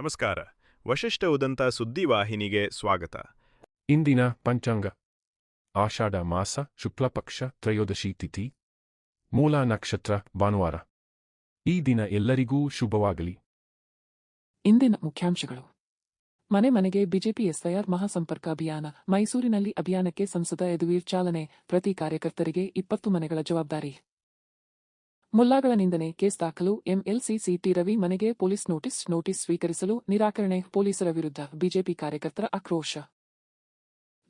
ನಮಸ್ಕಾರ. ವಶಿಷ್ಠ ಉದಂತ ಸುದ್ದಿವಾಹಿನಿಗೆ ಸ್ವಾಗತ. ಇಂದಿನ ಪಂಚಾಂಗ ಆಷಾಢ ಮಾಸ ಶುಕ್ಲಪಕ್ಷ ತ್ರಯೋದಶಿ ತಿಥಿ ಮೂಲ ನಕ್ಷತ್ರ ಭಾನುವಾರ. ಈ ದಿನ ಎಲ್ಲರಿಗೂ ಶುಭವಾಗಲಿ. ಇಂದಿನ ಮುಖ್ಯಾಂಶಗಳು. ಮನೆ ಮನೆಗೆ ಬಿಜೆಪಿ ಎಸ್ಐಆರ್ ಮಹಾಸಂಪರ್ಕ ಅಭಿಯಾನ. ಮೈಸೂರಿನಲ್ಲಿ ಅಭಿಯಾನಕ್ಕೆ ಸಂಸದ ಯದುವೀರ್ ಚಾಲನೆ. ಪ್ರತಿ ಕಾರ್ಯಕರ್ತರಿಗೆ 20 ಮನೆಗಳ ಜವಾಬ್ದಾರಿ. ಮುಲ್ಲಾಗಳ ನಿಂದನೆ ಕೇಸ್ ದಾಖಲು. ಎಂಎಲ್ಸಿ ಸಿಟಿ ರವಿ ಮನೆಗೆ ಪೊಲೀಸ್ ನೋಟಿಸ್ ಸ್ವೀಕರಿಸಲು ನಿರಾಕರಣೆ. ಪೊಲೀಸರ ವಿರುದ್ಧ ಬಿಜೆಪಿ ಕಾರ್ಯಕರ್ತರ ಆಕ್ರೋಶ.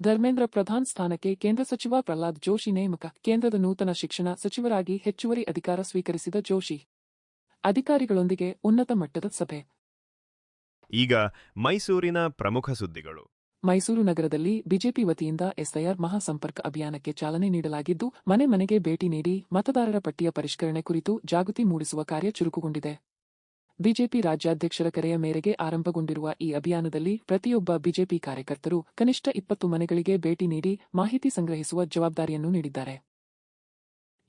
ಧರ್ಮೇಂದ್ರ ಪ್ರಧಾನ್ ಸ್ಥಾನಕ್ಕೆ ಕೇಂದ್ರ ಸಚಿವ ಪ್ರಹ್ಲಾದ್ ಜೋಶಿ ನೇಮಕ. ಕೇಂದ್ರದ ನೂತನ ಶಿಕ್ಷಣ ಸಚಿವರಾಗಿ ಹೆಚ್ಚುವರಿ ಅಧಿಕಾರ ಸ್ವೀಕರಿಸಿದ ಜೋಶಿ. ಅಧಿಕಾರಿಗಳೊಂದಿಗೆ ಉನ್ನತ ಮಟ್ಟದ ಸಭೆ. ಈಗ ಮೈಸೂರಿನ ಪ್ರಮುಖ ಸುದ್ದಿಗಳು. ಮೈಸೂರು ನಗರದಲ್ಲಿ ಬಿಜೆಪಿ ವತಿಯಿಂದ ಎಸ್ಐಆರ್ ಮಹಾಸಂಪರ್ಕ ಅಭಿಯಾನಕ್ಕೆ ಚಾಲನೆ ನೀಡಲಾಗಿದ್ದು, ಮನೆ ಮನೆಗೆ ಭೇಟಿ ನೀಡಿ ಮತದಾರರ ಪಟ್ಟಿಯ ಪರಿಷ್ಕರಣೆ ಕುರಿತು ಜಾಗೃತಿ ಮೂಡಿಸುವ ಕಾರ್ಯ ಚುರುಕುಗೊಂಡಿದೆ. ಬಿಜೆಪಿ ರಾಜ್ಯಾಧ್ಯಕ್ಷರ ಕರೆಯ ಮೇರೆಗೆ ಆರಂಭಗೊಂಡಿರುವ ಈ ಅಭಿಯಾನದಲ್ಲಿ ಪ್ರತಿಯೊಬ್ಬ ಬಿಜೆಪಿ ಕಾರ್ಯಕರ್ತರು ಕನಿಷ್ಠ 20 ಮನೆಗಳಿಗೆ ಭೇಟಿ ನೀಡಿ ಮಾಹಿತಿ ಸಂಗ್ರಹಿಸುವ ಜವಾಬ್ದಾರಿಯನ್ನು ನೀಡಿದ್ದಾರೆ.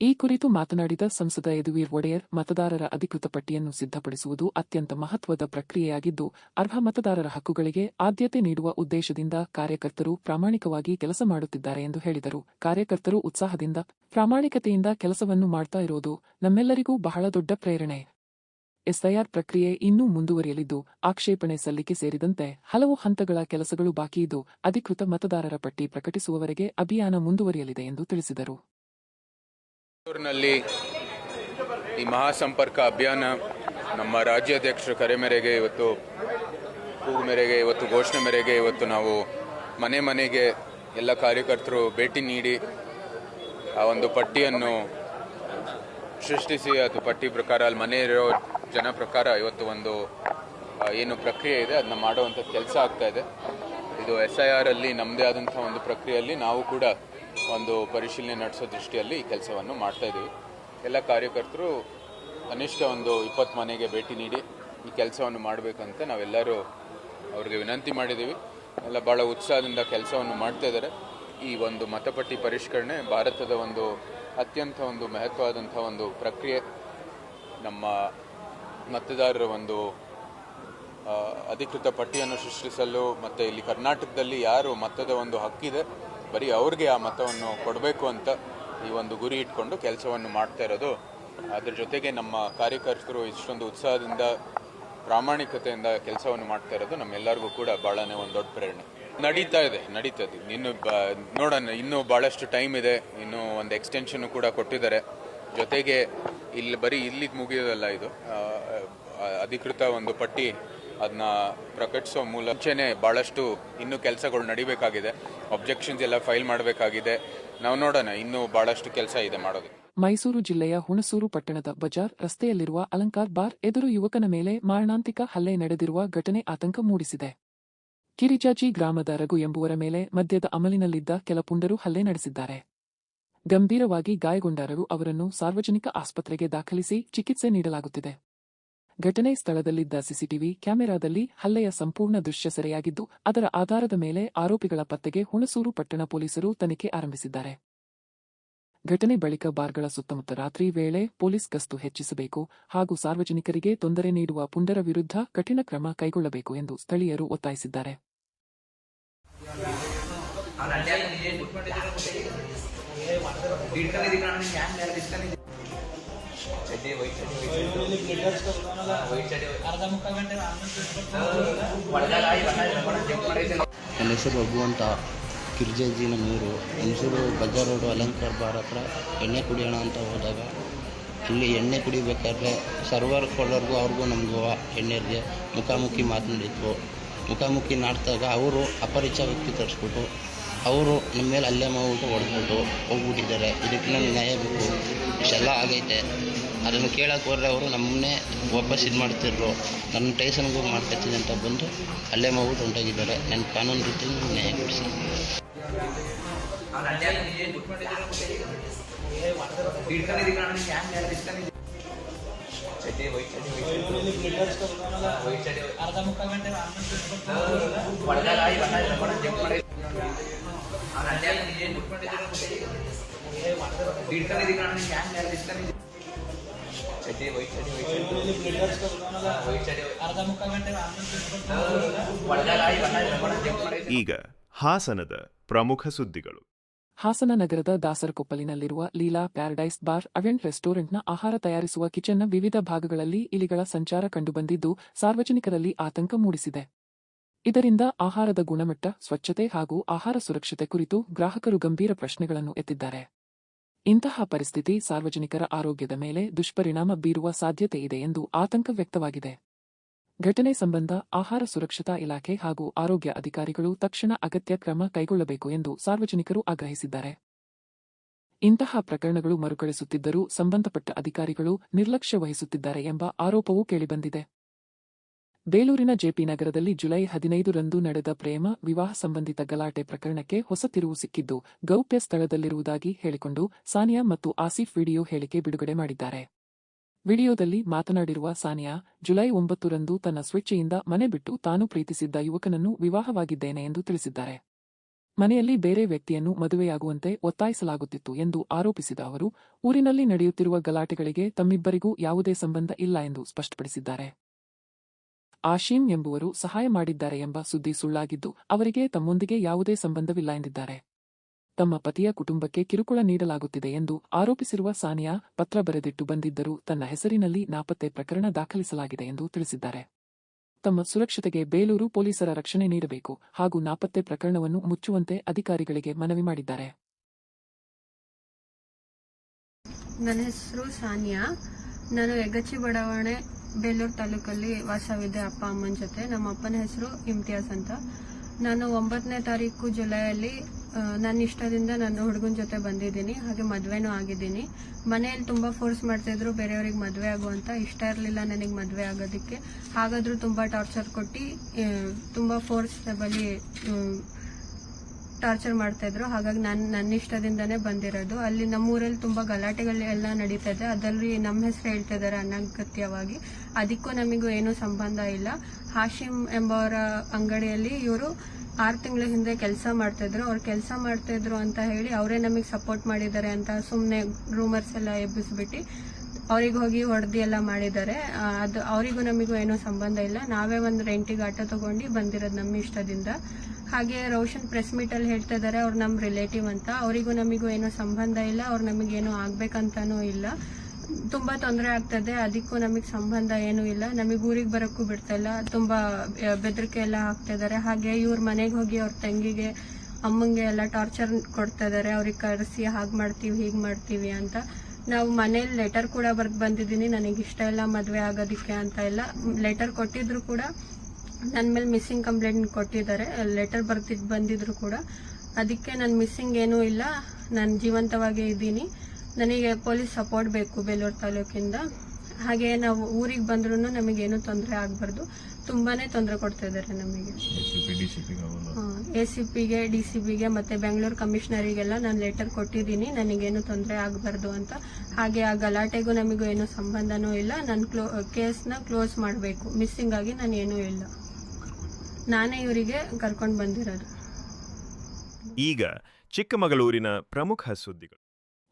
ಈ ಕುರಿತು ಮಾತನಾಡಿದ ಸಂಸದ ಯದುವೀರ್ ಒಡೆಯರ್, ಮತದಾರರ ಅಧಿಕೃತ ಪಟ್ಟಿಯನ್ನು ಸಿದ್ಧಪಡಿಸುವುದು ಅತ್ಯಂತ ಮಹತ್ವದ ಪ್ರಕ್ರಿಯೆಯಾಗಿದ್ದು, ಅರ್ಹ ಮತದಾರರ ಹಕ್ಕುಗಳಿಗೆ ಆದ್ಯತೆ ನೀಡುವ ಉದ್ದೇಶದಿಂದ ಕಾರ್ಯಕರ್ತರು ಪ್ರಾಮಾಣಿಕವಾಗಿ ಕೆಲಸ ಮಾಡುತ್ತಿದ್ದಾರೆ ಎಂದು ಹೇಳಿದರು. ಕಾರ್ಯಕರ್ತರು ಉತ್ಸಾಹದಿಂದ, ಪ್ರಾಮಾಣಿಕತೆಯಿಂದ ಕೆಲಸವನ್ನು ಮಾಡ್ತಾ ಇರೋದು ನಮ್ಮೆಲ್ಲರಿಗೂ ಬಹಳ ದೊಡ್ಡ ಪ್ರೇರಣೆ. ಎಸ್ಐಆರ್ ಪ್ರಕ್ರಿಯೆ ಇನ್ನೂ ಮುಂದುವರಿಯಲಿದ್ದು, ಆಕ್ಷೇಪಣೆ ಸಲ್ಲಿಕೆ ಸೇರಿದಂತೆ ಹಲವು ಹಂತಗಳ ಕೆಲಸಗಳು ಬಾಕಿಯಿದ್ದು, ಅಧಿಕೃತ ಮತದಾರರ ಪಟ್ಟಿ ಪ್ರಕಟಿಸುವವರೆಗೆ ಅಭಿಯಾನ ಮುಂದುವರಿಯಲಿದೆ ಎಂದು ತಿಳಿಸಿದರು. ಮೈಸೂರಿನಲ್ಲಿ ಈ ಮಹಾಸಂಪರ್ಕ ಅಭಿಯಾನ ನಮ್ಮ ರಾಜ್ಯಾಧ್ಯಕ್ಷರ ಕರೆ ಮೇರೆಗೆ ಇವತ್ತು ಘೋಷಣೆ ಮೇರೆಗೆ ಇವತ್ತು ನಾವು ಮನೆ ಮನೆಗೆ ಎಲ್ಲ ಕಾರ್ಯಕರ್ತರು ಭೇಟಿ ನೀಡಿ ಆ ಒಂದು ಪಟ್ಟಿಯನ್ನು ಸೃಷ್ಟಿಸಿ ಅದು ಪಟ್ಟಿ ಪ್ರಕಾರ ಅಲ್ಲಿ ಮನೆ ಇರೋ ಜನ ಪ್ರಕಾರ ಇವತ್ತು ಒಂದು ಏನು ಪ್ರಕ್ರಿಯೆ ಇದೆ ಅದನ್ನ ಮಾಡುವಂಥ ಕೆಲಸ ಆಗ್ತಾ ಇದೆ. ಇದು SIR ಅಲ್ಲಿ ನಮ್ಮದೇ ಆದಂಥ ಒಂದು ಪ್ರಕ್ರಿಯೆಯಲ್ಲಿ ನಾವು ಕೂಡ ಒಂದು ಪರಿಶೀಲನೆ ನಡೆಸೋ ದೃಷ್ಟಿಯಲ್ಲಿ ಈ ಕೆಲಸವನ್ನು ಮಾಡ್ತಾ ಇದ್ದೀವಿ. ಎಲ್ಲ ಕಾರ್ಯಕರ್ತರು ಕನಿಷ್ಠ ಒಂದು 20 ಮನೆಗೆ ಭೇಟಿ ನೀಡಿ ಈ ಕೆಲಸವನ್ನು ಮಾಡಬೇಕಂತ ನಾವೆಲ್ಲರೂ ಅವ್ರಿಗೆ ವಿನಂತಿ ಮಾಡಿದ್ದೀವಿ. ಎಲ್ಲ ಭಾಳ ಉತ್ಸಾಹದಿಂದ ಕೆಲಸವನ್ನು ಮಾಡ್ತಾ ಇದ್ದಾರೆ. ಈ ಒಂದು ಮತಪಟ್ಟಿ ಪರಿಷ್ಕರಣೆ ಭಾರತದ ಒಂದು ಅತ್ಯಂತ ಒಂದು ಮಹತ್ವವಾದಂಥ ಒಂದು ಪ್ರಕ್ರಿಯೆ. ನಮ್ಮ ಮತದಾರರ ಒಂದು ಅಧಿಕೃತ ಪಟ್ಟಿಯನ್ನು ಸೃಷ್ಟಿಸಲು ಮತ್ತು ಇಲ್ಲಿ ಕರ್ನಾಟಕದಲ್ಲಿ ಯಾರು ಮತದ ಒಂದು ಹಕ್ಕಿದೆ ಬರೀ ಅವ್ರಿಗೆ ಆ ಮತವನ್ನು ಕೊಡಬೇಕು ಅಂತ ಈ ಒಂದು ಗುರಿ ಇಟ್ಕೊಂಡು ಕೆಲಸವನ್ನು ಮಾಡ್ತಾ ಇರೋದು. ಅದ್ರ ಜೊತೆಗೆ ನಮ್ಮ ಕಾರ್ಯಕರ್ತರು ಇಷ್ಟೊಂದು ಉತ್ಸಾಹದಿಂದ ಪ್ರಾಮಾಣಿಕತೆಯಿಂದ ಕೆಲಸವನ್ನು ಮಾಡ್ತಾ ಇರೋದು ನಮ್ಮೆಲ್ಲರಿಗೂ ಕೂಡ ಭಾಳನೇ ಒಂದು ದೊಡ್ಡ ಪ್ರೇರಣೆ. ನಡೀತಾ ಇದೆ. ಇನ್ನು ನೋಡೋಣ, ಇನ್ನೂ ಭಾಳಷ್ಟು ಟೈಮ್ ಇದೆ. ಇನ್ನೂ ಒಂದು ಎಕ್ಸ್ಟೆನ್ಷನ್ ಕೂಡ ಕೊಟ್ಟಿದ್ದಾರೆ. ಜೊತೆಗೆ ಇಲ್ಲಿಗೆ ಮುಗಿಯೋದಲ್ಲ, ಇದು ಅಧಿಕೃತ ಒಂದು ಪಟ್ಟಿ ಅದನ್ನ ಪ್ರಕಟಿಸೋ ಮುಂಚೆನೇ ಭಾಳಷ್ಟು ಇನ್ನೂ ಕೆಲಸಗಳು ನಡಿಬೇಕಾಗಿದೆ. ಅಬ್ಜೆಕ್ಷನ್ಸ್ ಎಲ್ಲ ಫೈಲ್ ಮಾಡಬೇಕಾಗಿದೆ. ನಾವು ನೋಡೋಣ, ಇನ್ನೂ ಭಾಳಷ್ಟು ಕೆಲಸ ಇದೆ ಮಾಡೋದು. ಮೈಸೂರು ಜಿಲ್ಲೆಯ ಹುಣಸೂರು ಪಟ್ಟಣದ ಬಜಾರ್ ರಸ್ತೆಯಲ್ಲಿರುವ ಅಲಂಕಾರ್ ಬಾರ್ ಎದುರು ಯುವಕನ ಮೇಲೆ ಮಾರಣಾಂತಿಕ ಹಲ್ಲೆ ನಡೆದಿರುವ ಘಟನೆ ಆತಂಕ ಮೂಡಿಸಿದೆ. ಕಿರಿಜಾಜಿ ಗ್ರಾಮದ ರಘು ಎಂಬುವರ ಮೇಲೆ ಮದ್ಯದ ಅಮಲಿನಲ್ಲಿದ್ದ ಕೆಲ ಪುಂಡರು ಹಲ್ಲೆ ನಡೆಸಿದ್ದಾರೆ. ಗಂಭೀರವಾಗಿ ಗಾಯಗೊಂಡವರು ಅವರನ್ನು ಸಾರ್ವಜನಿಕ ಆಸ್ಪತ್ರೆಗೆ ದಾಖಲಿಸಿ ಚಿಕಿತ್ಸೆ ನೀಡಲಾಗುತ್ತಿದೆ. ಘಟನೆ ಸ್ಥಳದಲ್ಲಿದ್ದ ಸಿಸಿಟಿವಿ ಕ್ಯಾಮೆರಾದಲ್ಲಿ ಹಲ್ಲೆಯ ಸಂಪೂರ್ಣ ದೃಶ್ಯ ಸೆರೆಯಾಗಿದ್ದು, ಅದರ ಆಧಾರದ ಮೇಲೆ ಆರೋಪಿಗಳ ಪತ್ತೆಗೆ ಹುಣಸೂರು ಪಟ್ಟಣ ಪೊಲೀಸರು ತನಿಖೆ ಆರಂಭಿಸಿದ್ದಾರೆ. ಘಟನೆ ಬಳಿಕ ಬಾರ್ಗಳ ಸುತ್ತಮುತ್ತ ರಾತ್ರಿ ವೇಳೆ ಪೊಲೀಸ್ ಗಸ್ತು ಹೆಚ್ಚಿಸಬೇಕು ಹಾಗೂ ಸಾರ್ವಜನಿಕರಿಗೆ ತೊಂದರೆ ನೀಡುವ ಪುಂಡರ ವಿರುದ್ಧ ಕಠಿಣ ಕ್ರಮ ಕೈಗೊಳ್ಳಬೇಕು ಎಂದು ಸ್ಥಳೀಯರು ಒತ್ತಾಯಿಸಿದ್ದಾರೆ. ನನ್ನ ಹೆಸರು ರಘು ಅಂತ. ಕಿರ್ಜಾಜಿ ನಮ್ಮೂರು. ಹುಣಸೂರು ಬಜಾರ್ ರೋಡು ಅಲಂಕಾರ್ ಬಾರ್ ಹತ್ರ ಎಣ್ಣೆ ಕುಡಿಯೋಣ ಅಂತ ಹೋದಾಗ ಅಲ್ಲಿ ಎಣ್ಣೆ ಕುಡಿಬೇಕಾದ್ರೆ ಸರ್ವರ್ ಕೊಳ್ಳೋರ್ಗೂ ಅವ್ರಿಗೂ ನಮಗೂ ಎಣ್ಣೆಗೆ ಮುಖಾಮುಖಿ ಮಾತನಾಡಿದ್ವು. ಮುಖಾಮುಖಿ ನಾಡ್ದಾಗ ಅವರು ಅಪರಿಚಯ ವ್ಯಕ್ತಿ ತರಿಸ್ಬಿಟ್ಟು ಅವರು ನಮ್ಮ ಮೇಲೆ ಅಲ್ಲೇ ಮಾಡ್ಬಿಟ್ಟು ಹೊಡೆದ್ಬಿಟ್ಟು ಹೋಗ್ಬಿಟ್ಟಿದ್ದಾರೆ. ಇದಕ್ಕೆ ನಮ್ಗೆ ನ್ಯಾಯ ಬೇಕು. ಇಷ್ಟೆಲ್ಲ ಆಗೈತೆ. ಅದನ್ನು ಕೇಳಕ್ಕೆ ಹೋದ್ರೆ ಅವರು ನಮ್ಮನ್ನೇ ವಾಪಸ್ ಇದು ಮಾಡ್ತಿದ್ರು. ನನ್ನ ಟೇಷನ್ಗೆ ಹೋಗಿ ಮಾಡ್ಕೊತೀನಿ ಅಂತ ಬಂದು ಅಲ್ಲೇ ಮಾಡ್ಬಿಟ್ಟು ಹೊಂಟೋಗಿದ್ದಾರೆ. ನನ್ನ ಕಾನೂನು ರೀತಿ ನ್ಯಾಯ ಕೊಡಿಸಿ. ಈಗ ಹಾಸನದ ಪ್ರಮುಖ ಸುದ್ದಿಗಳು. ಹಾಸನ ನಗರದ ದಾಸರಕೊಪ್ಪಲಿನಲ್ಲಿರುವ ಲೀಲಾ ಪ್ಯಾರಡೈಸ್ ಬಾರ್ ಅವೆಂಟ್ ರೆಸ್ಟೋರೆಂಟ್ನ ಆಹಾರ ತಯಾರಿಸುವ ಕಿಚನ್ನ ವಿವಿಧ ಭಾಗಗಳಲ್ಲಿ ಇಲಿಗಳ ಸಂಚಾರ ಕಂಡುಬಂದಿದ್ದು ಸಾರ್ವಜನಿಕರಲ್ಲಿ ಆತಂಕ ಮೂಡಿಸಿದೆ. ಇದರಿಂದ ಆಹಾರದ ಗುಣಮಟ್ಟ, ಸ್ವಚ್ಛತೆ ಹಾಗೂ ಆಹಾರ ಸುರಕ್ಷತೆ ಕುರಿತು ಗ್ರಾಹಕರು ಗಂಭೀರ ಪ್ರಶ್ನೆಗಳನ್ನು ಎತ್ತಿದ್ದಾರೆ. ಇಂತಹ ಪರಿಸ್ಥಿತಿ ಸಾರ್ವಜನಿಕರ ಆರೋಗ್ಯದ ಮೇಲೆ ದುಷ್ಪರಿಣಾಮ ಬೀರುವ ಸಾಧ್ಯತೆ ಇದೆ ಎಂದು ಆತಂಕ ವ್ಯಕ್ತವಾಗಿದೆ. ಘಟನೆ ಸಂಬಂಧ ಆಹಾರ ಸುರಕ್ಷತಾ ಇಲಾಖೆ ಹಾಗೂ ಆರೋಗ್ಯ ಅಧಿಕಾರಿಗಳು ತಕ್ಷಣ ಅಗತ್ಯ ಕ್ರಮ ಕೈಗೊಳ್ಳಬೇಕು ಎಂದು ಸಾರ್ವಜನಿಕರು ಆಗ್ರಹಿಸಿದ್ದಾರೆ. ಇಂತಹ ಪ್ರಕರಣಗಳು ಮರುಕಳಿಸುತ್ತಿದ್ದರೂ ಸಂಬಂಧಪಟ್ಟ ಅಧಿಕಾರಿಗಳು ನಿರ್ಲಕ್ಷ್ಯ ವಹಿಸುತ್ತಿದ್ದಾರೆ ಎಂಬ ಆರೋಪವೂ ಕೇಳಿಬಂದಿದೆ. ಬೇಲೂರಿನ ಜೆಪಿ ನಗರದಲ್ಲಿ ಜುಲೈ 15ರಂದು ನಡೆದ ಪ್ರೇಮ ವಿವಾಹ ಸಂಬಂಧಿತ ಗಲಾಟೆ ಪ್ರಕರಣಕ್ಕೆ ಹೊಸ ತಿರುವು ಸಿಕ್ಕಿದ್ದು, ಗೌಪ್ಯ ಸ್ಥಳದಲ್ಲಿರುವುದಾಗಿ ಹೇಳಿಕೊಂಡು ಸಾನಿಯಾ ಮತ್ತು ಆಸಿಫ್ ವಿಡಿಯೋ ಹೇಳಿಕೆ ಬಿಡುಗಡೆ ಮಾಡಿದ್ದಾರೆ. ವಿಡಿಯೋದಲ್ಲಿ ಮಾತನಾಡಿರುವ ಸಾನಿಯಾ, ಜುಲೈ 9ರಂದು ತನ್ನ ಸ್ವೇಚ್ಛೆಯಿಂದ ಮನೆ ಬಿಟ್ಟು ತಾನು ಪ್ರೀತಿಸಿದ್ದ ಯುವಕನನ್ನು ವಿವಾಹವಾಗಿದ್ದೇನೆ ಎಂದು ತಿಳಿಸಿದ್ದಾರೆ. ಮನೆಯಲ್ಲಿ ಬೇರೆ ವ್ಯಕ್ತಿಯನ್ನು ಮದುವೆಯಾಗುವಂತೆ ಒತ್ತಾಯಿಸಲಾಗುತ್ತಿತ್ತು ಎಂದು ಆರೋಪಿಸಿದ ಅವರು, ಊರಿನಲ್ಲಿ ನಡೆಯುತ್ತಿರುವ ಗಲಾಟೆಗಳಿಗೆ ತಮ್ಮಿಬ್ಬರಿಗೂ ಯಾವುದೇ ಸಂಬಂಧ ಇಲ್ಲ ಎಂದು ಸ್ಪಷ್ಟಪಡಿಸಿದ್ದಾರೆ. ಆಶೀಂ ಎಂಬುವರು ಸಹಾಯ ಮಾಡಿದ್ದಾರೆ ಎಂಬ ಸುದ್ದಿ ಸುಳ್ಳಾಗಿದ್ದು, ಅವರಿಗೆ ತಮ್ಮೊಂದಿಗೆ ಯಾವುದೇ ಸಂಬಂಧವಿಲ್ಲ ಎಂದಿದ್ದಾರೆ. ತಮ್ಮ ಪತಿಯ ಕುಟುಂಬಕ್ಕೆ ಕಿರುಕುಳ ನೀಡಲಾಗುತ್ತಿದೆ ಎಂದು ಆರೋಪಿಸಿರುವ ಸಾನಿಯಾ, ಪತ್ರ ಬರೆದಿಟ್ಟು ಬಂದಿದ್ದರೂ ತನ್ನ ಹೆಸರಿನಲ್ಲಿ ನಾಪತ್ತೆ ಪ್ರಕರಣ ದಾಖಲಿಸಲಾಗಿದೆ ಎಂದು ತಿಳಿಸಿದ್ದಾರೆ. ತಮ್ಮ ಸುರಕ್ಷತೆಗೆ ಬೇಲೂರು ಪೊಲೀಸರ ರಕ್ಷಣೆ ನೀಡಬೇಕು ಹಾಗೂ ನಾಪತ್ತೆ ಪ್ರಕರಣವನ್ನು ಮುಚ್ಚುವಂತೆ ಅಧಿಕಾರಿಗಳಿಗೆ ಮನವಿ ಮಾಡಿದ್ದಾರೆ. ನನ್ನ ಹೆಸರು ಸಾನಿಯಾ. ನಾನು ಯಗಚಿ ಬಡಾವಣೆ ಬೇಲೂರು ತಾಲೂಕಲ್ಲಿ ವಾಸವಿದ್ದೆ ಅಪ್ಪ ಅಮ್ಮನ ಜೊತೆ. ನಮ್ಮ ಅಪ್ಪನ ಹೆಸರು ಇಮ್ತಿಯಾಸ್ ಅಂತ. ನಾನು 9ನೇ ತಾರೀಕು ಜುಲೈಯಲ್ಲಿ ನನ್ನ ಇಷ್ಟದಿಂದ ನನ್ನ ಹುಡುಗನ ಜೊತೆ ಬಂದಿದ್ದೀನಿ. ಹಾಗೆ ಮದುವೆನೂ ಆಗಿದ್ದೀನಿ. ಮನೆಯಲ್ಲಿ ತುಂಬ ಫೋರ್ಸ್ ಮಾಡ್ತಾಯಿದ್ರು ಬೇರೆಯವ್ರಿಗೆ ಮದುವೆ ಆಗುವಂತ. ಇಷ್ಟ ಇರಲಿಲ್ಲ ನನಗೆ ಮದುವೆ ಆಗೋದಕ್ಕೆ. ಹಾಗಾದರೂ ತುಂಬ ಟಾರ್ಚರ್ ಕೊಟ್ಟು ತುಂಬ ಫೋರ್ಸ್ಬಲಿ ಟಾರ್ಚರ್ ಮಾಡ್ತಾಯಿದ್ರು. ಹಾಗಾಗಿ ನನ್ನ ಇಷ್ಟದಿಂದನೇ ಬಂದಿರೋದು. ಅಲ್ಲಿ ನಮ್ಮೂರಲ್ಲಿ ತುಂಬ ಗಲಾಟೆಗಳೆಲ್ಲ ನಡೀತಾ ಇದೆ. ಅದರಲ್ಲಿ ನಮ್ಮ ಹೆಸರು ಹೇಳ್ತಾ ಇದ್ದಾರೆ ಅನಗತ್ಯವಾಗಿ. ಅದಕ್ಕೂ ನಮಗೂ ಏನೂ ಸಂಬಂಧ ಇಲ್ಲ. ಹಾಶಿಮ್ ಎಂಬವರ ಅಂಗಡಿಯಲ್ಲಿ ಇವರು 6 ತಿಂಗಳ ಹಿಂದೆ ಕೆಲಸ ಮಾಡ್ತಾಯಿದ್ರು. ಅವ್ರು ಕೆಲಸ ಮಾಡ್ತಾಯಿದ್ರು ಅಂತ ಹೇಳಿ ಅವರೇ ನಮಗೆ ಸಪೋರ್ಟ್ ಮಾಡಿದ್ದಾರೆ ಅಂತ ಸುಮ್ಮನೆ ರೂಮರ್ಸ್ ಎಲ್ಲ ಎಬ್ಬಿಸ್ಬಿಟ್ಟು ಅವ್ರಿಗೆ ಹೋಗಿ ಹೊಡೆದಿ ಎಲ್ಲ ಮಾಡಿದ್ದಾರೆ. ಅದು ಅವರಿಗೂ ನಮಗೂ ಏನೂ ಸಂಬಂಧ ಇಲ್ಲ. ನಾವೇ ಒಂದು ರೆಂಟಿಗೆ ಆಟೋ ತಗೊಂಡು ಬಂದಿರೋದು ನಮ್ಮ ಇಷ್ಟದಿಂದ. ಹಾಗೆ ರೋಷನ್ ಪ್ರೆಸ್ ಮೀಟಲ್ಲಿ ಹೇಳ್ತಾ ಇದ್ದಾರೆ ಅವ್ರು ನಮ್ಮ ರಿಲೇಟಿವ್ ಅಂತ. ಅವರಿಗೂ ನಮಗೂ ಏನೂ ಸಂಬಂಧ ಇಲ್ಲ. ಅವ್ರು ನಮಗೇನೂ ಆಗ್ಬೇಕಂತನೂ ಇಲ್ಲ. ತುಂಬ ತೊಂದರೆ ಆಗ್ತದೆ. ಅದಕ್ಕೂ ನಮಗೆ ಸಂಬಂಧ ಏನೂ ಇಲ್ಲ. ನಮಗೆ ಊರಿಗೆ ಬರೋಕ್ಕೂ ಬಿಡ್ತಾ ಇಲ್ಲ. ತುಂಬ ಬೆದರಿಕೆ ಎಲ್ಲ ಹಾಕ್ತಾ ಇದ್ದಾರೆ. ಹಾಗೆ ಇವ್ರ ಮನೆಗೆ ಹೋಗಿ ಅವ್ರ ತಂಗಿಗೆ ಅಮ್ಮಂಗೆ ಎಲ್ಲ ಟಾರ್ಚರ್ ಕೊಡ್ತಾ ಇದ್ದಾರೆ. ಅವ್ರಿಗೆ ಕರೆಸಿ ಹಾಗೆ ಮಾಡ್ತೀವಿ ಹೀಗೆ ಮಾಡ್ತೀವಿ ಅಂತ. ನಾವು ಮನೇಲಿ ಲೆಟರ್ ಕೂಡ ಬರ್ದು ಬಂದಿದ್ದೀನಿ, ನನಗೆ ಇಷ್ಟ ಇಲ್ಲ ಮದುವೆ ಆಗೋದಕ್ಕೆ ಅಂತ ಎಲ್ಲ. ಲೆಟರ್ ಕೊಟ್ಟಿದ್ರು ಕೂಡ ನನ್ನ ಮೇಲೆ ಮಿಸ್ಸಿಂಗ್ ಕಂಪ್ಲೇಂಟ್ ಕೊಟ್ಟಿದ್ದಾರೆ. ಲೆಟರ್ ಬರ್ತಿದ್ದು ಬಂದಿದ್ರು ಕೂಡ. ಅದಕ್ಕೆ ನನ್ನ ಮಿಸ್ಸಿಂಗ್ ಏನೂ ಇಲ್ಲ, ನಾನು ಜೀವಂತವಾಗೇ ಇದ್ದೀನಿ. ನನಗೆ ಪೊಲೀಸ್ ಸಪೋರ್ಟ್ ಬೇಕು ಬೇಲೂರು ತಾಲೂಕಿಂದ. ಹಾಗೆ ನಾವು ಊರಿಗೆ ಬಂದ್ರೂ ನಮಗೇನು ತೊಂದರೆ ಆಗಬಾರ್ದು. ತುಂಬಾ ತೊಂದರೆ ಕೊಡ್ತಾ ಇದ್ದಾರೆ ನಮಗೆ. ACPಗೆ DCPಗೆ ಮತ್ತು ಬೆಂಗಳೂರು ಕಮಿಷನರಿಗೆಲ್ಲ ನಾನು ಲೆಟರ್ ಕೊಟ್ಟಿದ್ದೀನಿ, ನನಗೇನು ತೊಂದರೆ ಆಗಬಾರ್ದು ಅಂತ. ಹಾಗೆ ಆ ಗಲಾಟೆಗೂ ನಮಗೂ ಏನೂ ಸಂಬಂಧನೂ ಇಲ್ಲ. ನನ್ನ ಕೇಸ್ನ ಕ್ಲೋಸ್ ಮಾಡಬೇಕು. ಮಿಸ್ಸಿಂಗ್ ಆಗಿ ನಾನು ಏನೂ ಇಲ್ಲ. ನಾನೇ ಇವರಿಗೆ ಕರ್ಕೊಂಡು ಬಂದಿರೋದು. ಈಗ ಚಿಕ್ಕಮಗಳೂರಿನ ಪ್ರಮುಖ ಸುದ್ದಿಗಳು.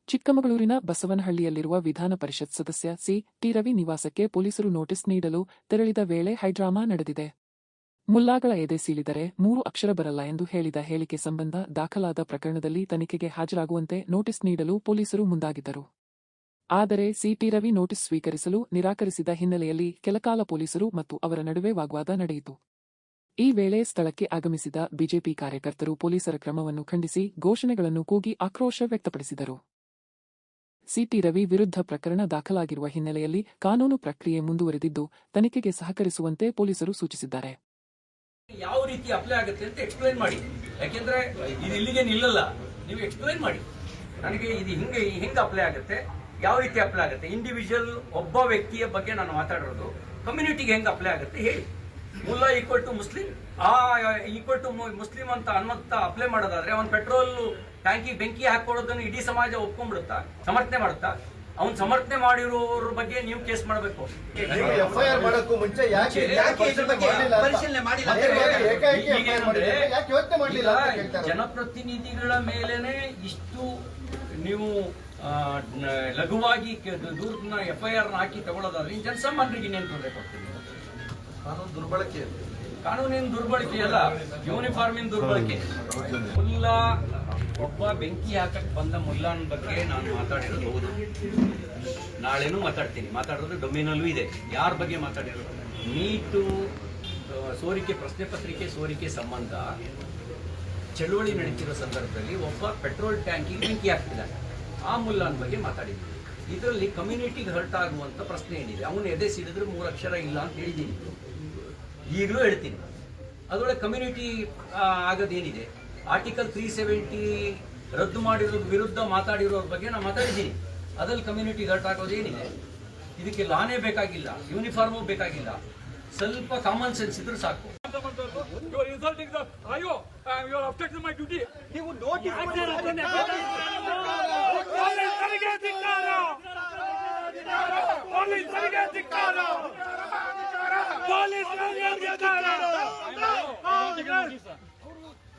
ಚಿಕ್ಕಮಗಳೂರಿನ ಬಸವನಹಳ್ಳಿಯಲ್ಲಿರುವ ವಿಧಾನ ಪರಿಷತ್ ಸದಸ್ಯ ಸಿ.ಟಿ. ರವಿ ನಿವಾಸಕ್ಕೆ ಪೊಲೀಸರು ನೋಟಿಸ್ ನೀಡಲು ತೆರಳಿದ ವೇಳೆ ಹೈಡ್ರಾಮಾ ನಡೆದಿದೆ. ಮುಲ್ಲಾಗಳ ಎದೆ ಸೀಳಿದರೆ 3 ಅಕ್ಷರ ಬರಲ್ಲ ಎಂದು ಹೇಳಿದ ಹೇಳಿಕೆ ಸಂಬಂಧ ದಾಖಲಾದ ಪ್ರಕರಣದಲ್ಲಿ ತನಿಖೆಗೆ ಹಾಜರಾಗುವಂತೆ ನೋಟಿಸ್ ನೀಡಲು ಪೊಲೀಸರು ಮುಂದಾಗಿದ್ದರು. ಆದರೆ ಸಿ.ಟಿ. ರವಿ ನೋಟಿಸ್ ಸ್ವೀಕರಿಸಲು ನಿರಾಕರಿಸಿದ ಹಿನ್ನೆಲೆಯಲ್ಲಿ ಕೆಲಕಾಲ ಪೊಲೀಸರು ಮತ್ತು ಅವರ ನಡುವೆ ವಾಗ್ವಾದ ನಡೆಯಿತು. ಈ ವೇಳೆ ಸ್ಥಳಕ್ಕೆ ಆಗಮಿಸಿದ ಬಿಜೆಪಿ ಕಾರ್ಯಕರ್ತರು ಪೊಲೀಸರ ಕ್ರಮವನ್ನು ಖಂಡಿಸಿ ಘೋಷಣೆಗಳನ್ನು ಕೂಗಿ ಆಕ್ರೋಶ ವ್ಯಕ್ತಪಡಿಸಿದರು. ಸಿ.ಟಿ. ರವಿ ವಿರುದ್ಧ ಪ್ರಕರಣ ದಾಖಲಾಗಿರುವ ಹಿನ್ನೆಲೆಯಲ್ಲಿ ಕಾನೂನು ಪ್ರಕ್ರಿಯೆ ಮುಂದುವರೆದಿದ್ದು ತನಿಖೆಗೆ ಸಹಕರಿಸುವಂತೆ ಪೊಲೀಸರು ಸೂಚಿಸಿದ್ದಾರೆ. ಯಾವ ರೀತಿ ಅಪ್ಲೈ ಆಗುತ್ತೆ ಅಂತ ಎಕ್ಸ್ಪ್ಲೈನ್ ಮಾಡಿ. ಯಾಕೆಂದ್ರೆ ಇದು ಇಲ್ಲಿಗೆ ನಿಲ್ಲಲ್ಲ, ನೀವು ಎಕ್ಸ್ಪ್ಲೈನ್ ಮಾಡಿ ನನಗೆ. ಇದು ಹೆಂಗೆ ಅಪ್ಲೈ ಆಗುತ್ತೆ, ಯಾವ ರೀತಿ ಅಪ್ಲೈ ಆಗುತ್ತೆ. ಇಂಡಿವಿಜುವಲ್ ಒಬ್ಬ ವ್ಯಕ್ತಿಯ ಬಗ್ಗೆ ನಾನು ಮಾತಾಡಿರೋದು. ಕಮ್ಯುನಿಟಿಗೆ ಹೆಂಗೆ ಅಪ್ಲೈ ಆಗುತ್ತೆ ಹೇಳಿ. ಮುಲ್ಲಾ equal to Muslim, equal to Muslim ಅಂತ ಅಪ್ಲೈ ಮಾಡೋದಾದ್ರೆ ಅವನ್ ಪೆಟ್ರೋಲ್ ಟ್ಯಾಂಕಿ ಬೆಂಕಿ ಹಾಕೊಳ್ಳೋದನ್ನು ಇಡೀ ಸಮಾಜ ಒಪ್ಕೊಂಡ್ಬಿಡುತ್ತಾ, ಸಮರ್ಥನೆ ಮಾಡುತ್ತಾ? ಅವ್ನು ಸಮರ್ಥನೆ ಮಾಡಿರೋರ ಬಗ್ಗೆ ನೀವು ಕೇಸ್ ಮಾಡಬೇಕು. ಜನಪ್ರತಿನಿಧಿಗಳ ಮೇಲೇನೆ ಇಷ್ಟು ನೀವು ಲಘುವಾಗಿ ದೂರನ್ನ FIR ಹಾಕಿ ತಗೊಳ್ಳೋದಾದ್ರೆ ಜನಸಾಮಾನ್ಯರಿಗೆ ಇನ್ನೇನು ತೊಂದರೆ ಕೊಡ್ತೀನಿ. ಕಾನೂನಿನ ದುರ್ಬಳಕೆ ಅಲ್ಲ, ಯೂನಿಫಾರ್ಮಿನ ದುರ್ಬಳಕೆ. ಮುಲ್ಲಾ ಒಬ್ಬ ಬೆಂಕಿ ಹಾಕಕ್ಕೆ ಬಂದ ಮುಲ್ಲಾನ್ ಬಗ್ಗೆ ನಾನು ಮಾತಾಡಿರೋದು ಹೌದು, ನಾಳೆನೂ ಮಾತಾಡೋದು ಡೊಮೇನಲ್ಲೂ ಇದೆ. ಯಾರ ಬಗ್ಗೆ ಮಾತಾಡಿರೋದು? ನೀಟು ಸೋರಿಕೆ, ಪ್ರಶ್ನೆ ಪತ್ರಿಕೆ ಸೋರಿಕೆ ಸಂಬಂಧ ಚಳುವಳಿ ನಡೀತಿರೋ ಸಂದರ್ಭದಲ್ಲಿ ಒಬ್ಬ ಪೆಟ್ರೋಲ್ ಟ್ಯಾಂಕಿಗೆ ಬೆಂಕಿ ಹಾಕ್ತಿದ್ದಾನೆ, ಆ ಮುಲ್ಲಾನ್ ಬಗ್ಗೆ ಮಾತಾಡಿದ್ವಿ. ಇದರಲ್ಲಿ ಕಮ್ಯುನಿಟಿಗೆ ಹರ್ಟ್ ಆಗುವಂಥ ಪ್ರಶ್ನೆ ಏನಿದೆ? ಅವನು ಎದೆ ಸಿಡಿದ್ರೆ 3 ಅಕ್ಷರ ಇಲ್ಲ ಅಂತ ಹೇಳಿದ್ದೀನಿ, ಈಗಲೂ ಹೇಳ್ತೀನಿ. ಅದರೊಳಗೆ ಕಮ್ಯುನಿಟಿ ಆಗೋದೇನಿದೆ? ಆರ್ಟಿಕಲ್ 370 ರದ್ದು ಮಾಡಿರೋದು ವಿರುದ್ಧ ಮಾತಾಡಿರೋರ ಬಗ್ಗೆ ನಾನು ಮಾತಾಡಿದ್ದೀನಿ. ಅದ್ರಲ್ಲಿ ಕಮ್ಯುನಿಟಿ ಹರ್ಟ್ ಆಗೋದೇನಿದೆ? ಇದಕ್ಕೆ ಲಾನೇ ಬೇಕಾಗಿಲ್ಲ, ಯೂನಿಫಾರ್ಮು ಬೇಕಾಗಿಲ್ಲ, ಸ್ವಲ್ಪ ಕಾಮನ್ ಸೆನ್ಸ್ ಇದ್ರೆ ಸಾಕು.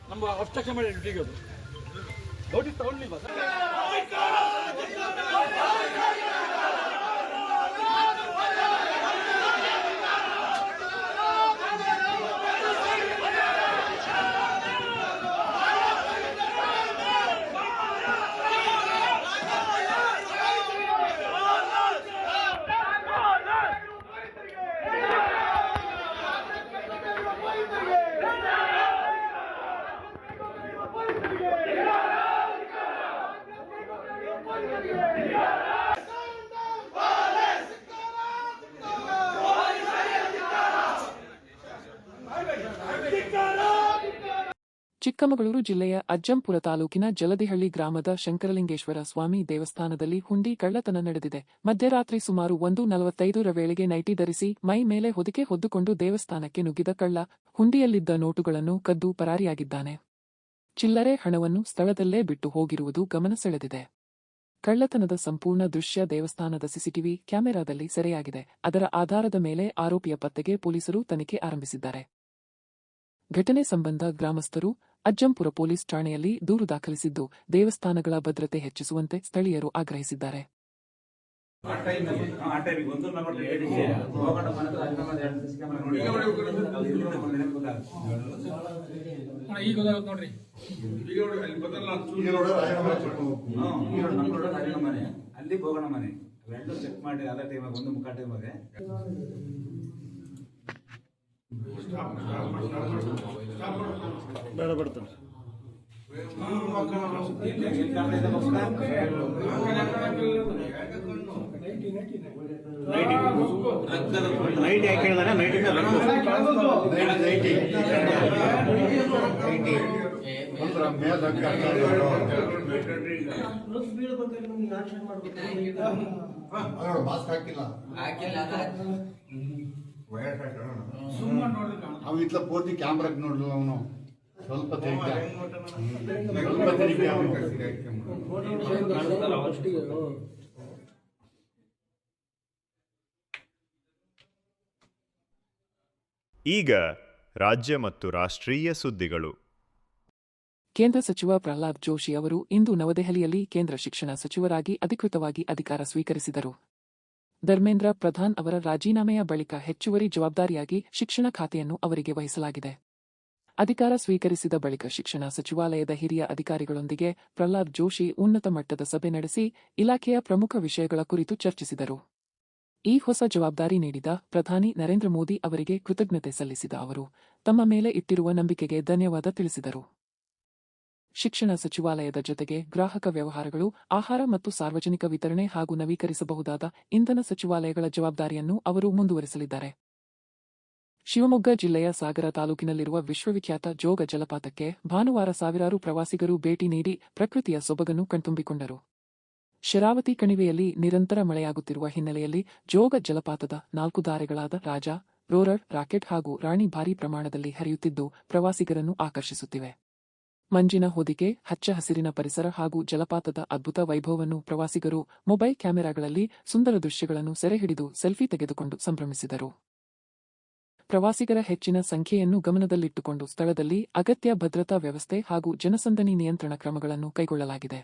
ನಮ್ಮ ಅಬ್ಸ್ಟ್ರಕ್ಷನ್ ಮಾಡಿ ಡ್ಯೂಟಿಗೆ ಅದು ನೋಟಿಸ್ ತಗೊಂಡಿಲ್ವಾ ಸರ್? ಚಿಕ್ಕಮಗಳೂರು ಜಿಲ್ಲೆಯ ಅಜ್ಜಂಪುರ ತಾಲೂಕಿನ ಜಲದಿಹಳ್ಳಿ ಗ್ರಾಮದ ಶಂಕರಲಿಂಗೇಶ್ವರ ಸ್ವಾಮಿ ದೇವಸ್ಥಾನದಲ್ಲಿ ಹುಂಡಿ ಕಳ್ಳತನ ನಡೆದಿದೆ. ಮಧ್ಯರಾತ್ರಿ ಸುಮಾರು 1:45 ವೇಳೆಗೆ ನೈಟಿ ಧರಿಸಿ ಮೈ ಮೇಲೆ ಹೊದಿಕೆ ಹೊದ್ದುಕೊಂಡು ದೇವಸ್ಥಾನಕ್ಕೆ ನುಗ್ಗಿದ ಕಳ್ಳ ಹುಂಡಿಯಲ್ಲಿದ್ದ ನೋಟುಗಳನ್ನು ಕದ್ದು ಪರಾರಿಯಾಗಿದ್ದಾನೆ. ಚಿಲ್ಲರೆ ಹಣವನ್ನು ಸ್ಥಳದಲ್ಲೇ ಬಿಟ್ಟು ಹೋಗಿರುವುದು ಗಮನ ಸೆಳೆದಿದೆ. ಕಳ್ಳತನದ ಸಂಪೂರ್ಣ ದೃಶ್ಯ ದೇವಸ್ಥಾನದ ಸಿಸಿಟಿವಿ ಕ್ಯಾಮೆರಾದಲ್ಲಿ ಸೆರೆಯಾಗಿದೆ. ಅದರ ಆಧಾರದ ಮೇಲೆ ಆರೋಪಿಯ ಪತ್ತೆಗೆ ಪೊಲೀಸರು ತನಿಖೆ ಆರಂಭಿಸಿದ್ದಾರೆ. ಘಟನೆ ಸಂಬಂಧ ಗ್ರಾಮಸ್ಥರು ಅಜ್ಜಂಪುರ ಪೊಲೀಸ್ ಠಾಣೆಯಲ್ಲಿ ದೂರು ದಾಖಲಿಸಿದ್ದು, ದೇವಸ್ಥಾನಗಳ ಭದ್ರತೆ ಹೆಚ್ಚಿಸುವಂತೆ ಸ್ಥಳೀಯರು ಆಗ್ರಹಿಸಿದ್ದಾರೆ. ಅಲ್ಲಿ ಹೋಗೋಣ ಮನೆ ಎರಡು ಚೆಕ್ ಮಾಡಿ ಅದೇ ಟೈಮಾಗ ಒಂದು ಮುಖ ಟೈಮಾಗೆ ಬೇಡ ಬಿಡ್ತಾನೆ. ನೈಟ್ ಯಾಕೆ ಹೇಳಿದಾನೆ? ನೈಟಿಂದ ಮಾಸ್ಕ್ ಹಾಕಿಲ್ಲ ಅವ ಇತ್ಲ ಪೂರ್ತಿ ಕ್ಯಾಮ್ರಾಗ್ ನೋಡ್ಲು ಅವನು ಸ್ವಲ್ಪ ಈಗ ರಾಜ್ಯ ಮತ್ತು ರಾಷ್ಟ್ರೀಯ ಸುದ್ದಿಗಳು. ಕೇಂದ್ರ ಸಚಿವ ಪ್ರಹ್ಲಾದ್ ಜೋಶಿ ಅವರು ಇಂದು ನವದೆಹಲಿಯಲ್ಲಿ ಕೇಂದ್ರ ಶಿಕ್ಷಣ ಸಚಿವರಾಗಿ ಅಧಿಕೃತವಾಗಿ ಅಧಿಕಾರ ಸ್ವೀಕರಿಸಿದರು. ಧರ್ಮೇಂದ್ರ ಪ್ರಧಾನ್ ಅವರ ರಾಜೀನಾಮೆಯ ಬಳಿಕ ಹೆಚ್ಚುವರಿ ಜವಾಬ್ದಾರಿಯಾಗಿ ಶಿಕ್ಷಣ ಖಾತೆಯನ್ನು ಅವರಿಗೆ ವಹಿಸಲಾಗಿದೆ. ಅಧಿಕಾರ ಸ್ವೀಕರಿಸಿದ ಬಳಿಕ ಶಿಕ್ಷಣ ಸಚಿವಾಲಯದ ಹಿರಿಯ ಅಧಿಕಾರಿಗಳೊಂದಿಗೆ ಪ್ರಹ್ಲಾದ್ ಜೋಶಿ ಉನ್ನತ ಮಟ್ಟದ ಸಭೆ ನಡೆಸಿ ಇಲಾಖೆಯ ಪ್ರಮುಖ ವಿಷಯಗಳ ಕುರಿತು ಚರ್ಚಿಸಿದರು. ಈ ಹೊಸ ಜವಾಬ್ದಾರಿ ನೀಡಿದ ಪ್ರಧಾನಿ ನರೇಂದ್ರ ಮೋದಿ ಅವರಿಗೆ ಕೃತಜ್ಞತೆ ಸಲ್ಲಿಸಿದ ಅವರು ತಮ್ಮ ಮೇಲೆ ಇಟ್ಟಿರುವ ನಂಬಿಕೆಗೆ ಧನ್ಯವಾದ ತಿಳಿಸಿದರು. ಶಿಕ್ಷಣ ಸಚಿವಾಲಯದ ಜೊತೆಗೆ ಗ್ರಾಹಕ ವ್ಯವಹಾರಗಳು, ಆಹಾರ ಮತ್ತು ಸಾರ್ವಜನಿಕ ವಿತರಣೆ ಹಾಗೂ ನವೀಕರಿಸಬಹುದಾದ ಇಂಧನ ಸಚಿವಾಲಯಗಳ ಜವಾಬ್ದಾರಿಯನ್ನು ಅವರು ಮುಂದುವರಿಸಲಿದ್ದಾರೆ. ಶಿವಮೊಗ್ಗ ಜಿಲ್ಲೆಯ ಸಾಗರ ತಾಲೂಕಿನಲ್ಲಿರುವ ವಿಶ್ವವಿಖ್ಯಾತ ಜೋಗ ಜಲಪಾತಕ್ಕೆ ಭಾನುವಾರ ಸಾವಿರಾರು ಪ್ರವಾಸಿಗರು ಭೇಟಿ ನೀಡಿ ಪ್ರಕೃತಿಯ ಸೊಬಗನ್ನು ಕಣ್ತುಂಬಿಕೊಂಡರು. ಶರಾವತಿ ಕಣಿವೆಯಲ್ಲಿ ನಿರಂತರ ಮಳೆಯಾಗುತ್ತಿರುವ ಹಿನ್ನೆಲೆಯಲ್ಲಿ ಜೋಗ ಜಲಪಾತದ 4 ದಾರೆಗಳಾದ ರಾಜ, ರೋರರ್, ರಾಕೆಟ್ ಹಾಗೂ ರಾಣಿ ಭಾರೀ ಪ್ರಮಾಣದಲ್ಲಿ ಹರಿಯುತ್ತಿದ್ದು ಪ್ರವಾಸಿಗರನ್ನು ಆಕರ್ಷಿಸುತ್ತಿವೆ. ಮಂಜಿನ ಹೊದಿಕೆ, ಹಚ್ಚ ಹಸಿರಿನ ಪರಿಸರ ಹಾಗೂ ಜಲಪಾತದ ಅದ್ಭುತ ವೈಭವವನ್ನು ಪ್ರವಾಸಿಗರು ಮೊಬೈಲ್ ಕ್ಯಾಮೆರಾಗಳಲ್ಲಿ ಸುಂದರ ದೃಶ್ಯಗಳನ್ನು ಸೆರೆಹಿಡಿದು ಸೆಲ್ಫಿ ತೆಗೆದುಕೊಂಡು ಸಂಭ್ರಮಿಸಿದರು. ಪ್ರವಾಸಿಗರ ಹೆಚ್ಚಿನ ಸಂಖ್ಯೆಯನ್ನು ಗಮನದಲ್ಲಿಟ್ಟುಕೊಂಡು ಸ್ಥಳದಲ್ಲಿ ಅಗತ್ಯ ಭದ್ರತಾ ವ್ಯವಸ್ಥೆ ಹಾಗೂ ಜನಸಂದಣಿ ನಿಯಂತ್ರಣ ಕ್ರಮಗಳನ್ನು ಕೈಗೊಳ್ಳಲಾಗಿದೆ.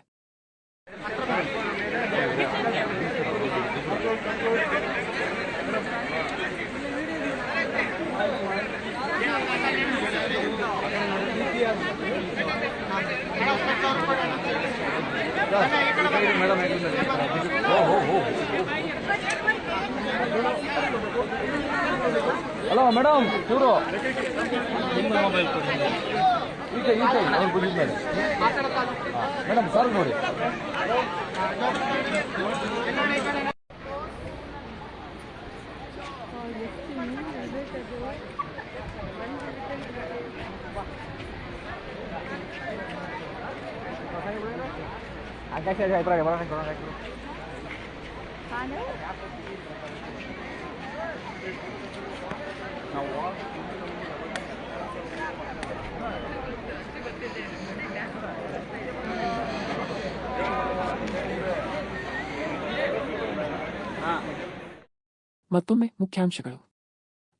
ಹಲೋ ಮೇಡಮ್ ಚೂರು ನಿಮ್ಮ ಮೊಬೈಲ್ ಈಚೆ ಅವ್ರು ಬಿಟ್ಟಿದ್ಮೇಲೆ ಮೇಡಮ್ ಸರ್ ನೋಡಿ ಮತ್ತೊಮ್ಮೆ ಮುಖ್ಯಾಂಶಗಳು.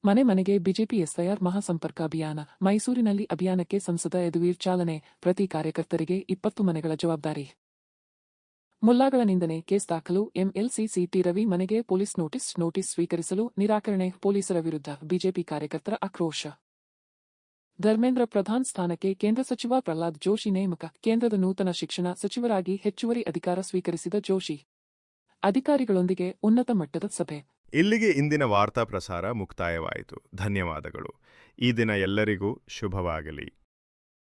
ಮನೆ ಮನೆಗೆ ಬಿಜೆಪಿ ಎಸ್ಐಆರ್ ಮಹಾಸಂಪರ್ಕ ಅಭಿಯಾನ. ಮೈಸೂರಿನಲ್ಲಿ ಅಭಿಯಾನಕ್ಕೆ ಸಂಸದ ಯದುವೀರ್ ಚಾಲನೆ. ಪ್ರತಿ ಕಾರ್ಯಕರ್ತರಿಗೆ 20 ಮನೆಗಳ ಜವಾಬ್ದಾರಿ. ಮುಲ್ಲಾಗಳ ನಿಂದನೆ ಕೇಸ್ ದಾಖಲು. ಎಂಎಲ್ಸಿ ಸಿಟಿ ರವಿ ಮನೆಗೆ ಪೊಲೀಸ್ ನೋಟಿಸ್ ಸ್ವೀಕರಿಸಲು ನಿರಾಕರಣೆ. ಪೊಲೀಸರ ವಿರುದ್ಧ ಬಿಜೆಪಿ ಕಾರ್ಯಕರ್ತರ ಆಕ್ರೋಶ. ಧರ್ಮೇಂದ್ರ ಪ್ರಧಾನ್ ಸ್ಥಾನಕ್ಕೆ ಕೇಂದ್ರ ಸಚಿವ ಪ್ರಹ್ಲಾದ್ ಜೋಶಿ ನೇಮಕ. ಕೇಂದ್ರದ ನೂತನ ಶಿಕ್ಷಣ ಸಚಿವರಾಗಿ ಹೆಚ್ಚುವರಿ ಅಧಿಕಾರ ಸ್ವೀಕರಿಸಿದ ಜೋಶಿ. ಅಧಿಕಾರಿಗಳೊಂದಿಗೆ ಉನ್ನತ ಮಟ್ಟದ ಸಭೆ. ಇಲ್ಲಿಗೆ ಇಂದಿನ ವಾರ್ತಾ ಪ್ರಸಾರ ಮುಕ್ತಾಯವಾಯಿತು. ಧನ್ಯವಾದಗಳು. ಈ ದಿನ ಎಲ್ಲರಿಗೂ ಶುಭವಾಗಲಿ.